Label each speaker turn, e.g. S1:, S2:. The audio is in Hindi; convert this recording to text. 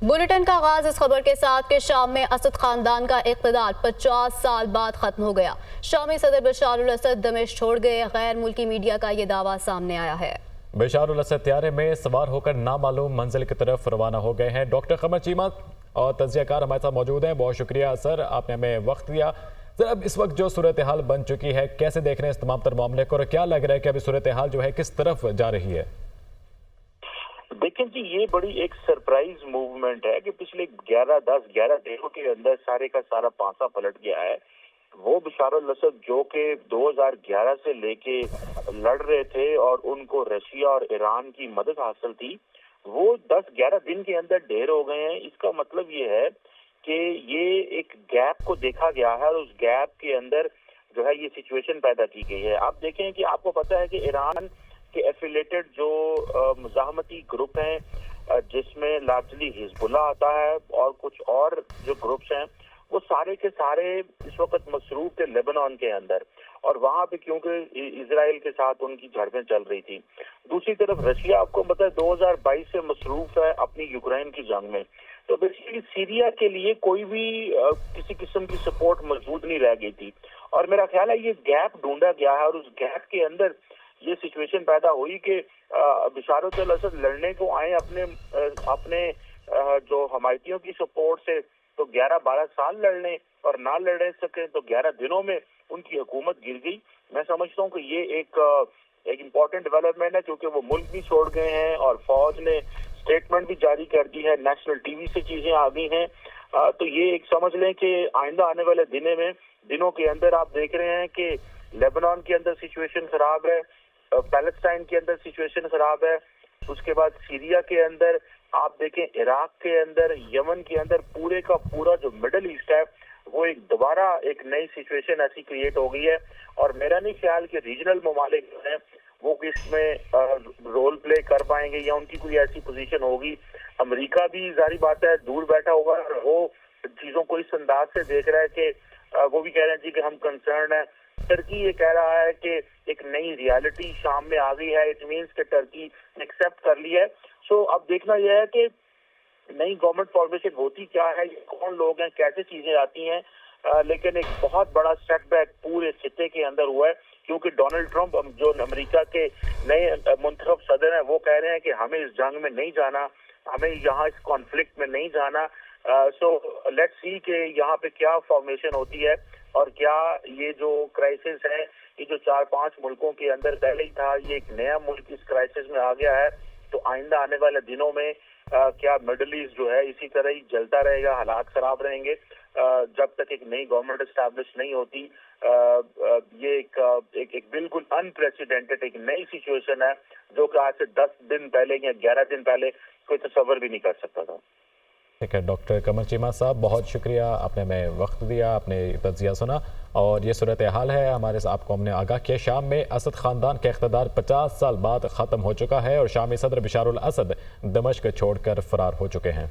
S1: बुलेटिन का आगाज इस खबर के साथ कि शाम में असद खानदान का इक़्तिदार 50 साल बाद खत्म हो गया। शामी सदर बशार अल असद दमिश्क छोड़ गए। गैर मुल्की मीडिया का ये दावा सामने आया है।
S2: बशार अल असद त्यारे में सवार होकर नामालूम मंजिल की तरफ रवाना हो गए हैं। डॉक्टर कमर चीमा और तज्जियाकार हमारे साथ मौजूद हैं। बहुत शुक्रिया सर, आपने हमें वक्त दिया। सर, अब इस वक्त जो सूरत हाल बन चुकी है, कैसे देख रहे हैं इस तमाम तर मामले को और क्या लग रहा है कि अभी सूरत हाल जो है किस तरफ जा रही है?
S3: देखें जी, ये बड़ी एक सरप्राइज मूवमेंट है कि पिछले 11 दिनों के अंदर सारे का सारा पासा पलट गया है। वो बशार अल असद जो कि 2011 से लेके लड़ रहे थे और उनको रशिया और ईरान की मदद हासिल थी, वो 10-11 दिन के अंदर ढेर हो गए हैं। इसका मतलब ये है कि ये एक गैप को देखा गया है और उस गैप के अंदर जो है ये सिचुएशन पैदा की गई है। आप देखें कि आपको पता है कि ईरान के एफिलेटेड जो मुजाहमती ग्रुप हैं, जिसमें लार्जली हिजबुल्लाह आता है और कुछ और जो ग्रुप्स हैं, वो सारे के सारे इस वक्त मसरूफ थे लेबनान के अंदर, और वहां पे क्योंकि इजराइल के साथ उनकी झड़पें चल रही थी। दूसरी तरफ रशिया आपको पता है 2022 से मसरूफ है अपनी यूक्रेन की जंग में। तो बेसिकली सीरिया के लिए कोई भी किसी किस्म की सपोर्ट मौजूद नहीं रह गई थी, और मेरा ख्याल है ये गैप ढूंढा गया है और उस गैप के अंदर ये सिचुएशन पैदा हुई कि बशार अल असद लड़ने को आए अपने जो हमायतियों की सपोर्ट से, तो 11-12 साल लड़ने और ना लड़ सके तो 11 दिनों में उनकी हुकूमत गिर गई। मैं समझता हूँ कि ये एक इम्पोर्टेंट डेवलपमेंट है, क्योंकि वो मुल्क भी छोड़ गए हैं और फौज ने स्टेटमेंट भी जारी कर दी है, नेशनल टीवी से चीजें आ गई हैं। तो ये एक समझ लें कि आइंदा आने वाले दिनों के अंदर आप देख रहे हैं कि लेबनान के अंदर सिचुएशन खराब है, पैलेस्टाइन के अंदर सिचुएशन खराब है, उसके बाद सीरिया के अंदर आप देखें, इराक के अंदर, यमन के अंदर, पूरे का पूरा जो मिडल ईस्ट है वो एक दोबारा एक नई सिचुएशन ऐसी क्रिएट हो गई है। और मेरा नहीं ख्याल कि रीजनल ममालिक जो है वो इसमें रोल प्ले कर पाएंगे या उनकी कोई ऐसी पोजीशन होगी। अमेरिका भी जारी बात है दूर बैठा होगा और वो चीजों को इस अंदाज से देख रहा है कि वो भी कह रहे हैं जी कि हम कंसर्न है। टर्की ये कह रहा है कि एक नई रियलिटी शाम में आ गई है, इट मीन्स कि टर्की एक्सेप्ट कर लिया है। सो अब देखना यह है कि नई गवर्नमेंट फॉर्मेशन होती क्या है, कौन लोग हैं, कैसे चीजें आती हैं। लेकिन एक बहुत बड़ा सेटबैक पूरे खित्ते के अंदर हुआ है, क्योंकि डोनाल्ड ट्रंप जो अमेरिका के नए मुंतखब सदर हैं वो कह रहे हैं कि हमें इस जंग में नहीं जाना, हमें यहाँ इस कॉन्फ्लिक्ट में नहीं जाना। सो लेट्स सी कि यहाँ पे क्या फॉर्मेशन होती है और क्या ये जो क्राइसिस है, ये जो 4-5 मुल्कों के अंदर पहले ही था, ये एक नया मुल्क इस क्राइसिस में आ गया है। तो आइंदा आने वाले दिनों में क्या मिडल ईस्ट जो है इसी तरह ही जलता रहेगा, हालात खराब रहेंगे जब तक एक नई गवर्नमेंट एस्टैब्लिश नहीं होती। ये एक बिल्कुल अनप्रेसिडेंटेड एक नई सिचुएशन है जो कि आज से 10 दिन पहले या 11 दिन पहले कोई तसव्वुर भी नहीं कर सकता था।
S2: ठीक है डॉक्टर कमर चीमा साहब, बहुत शुक्रिया, आपने हमें वक्त दिया, आपने तज्जिया सुना और ये सूरत हाल है हमारे आपको हमने आगाह किया। शाम में असद ख़ानदान का इक़्तिदार 50 साल बाद ख़त्म हो चुका है और शामी सदर बशार अल असद दमिश्क छोड़कर फरार हो चुके हैं।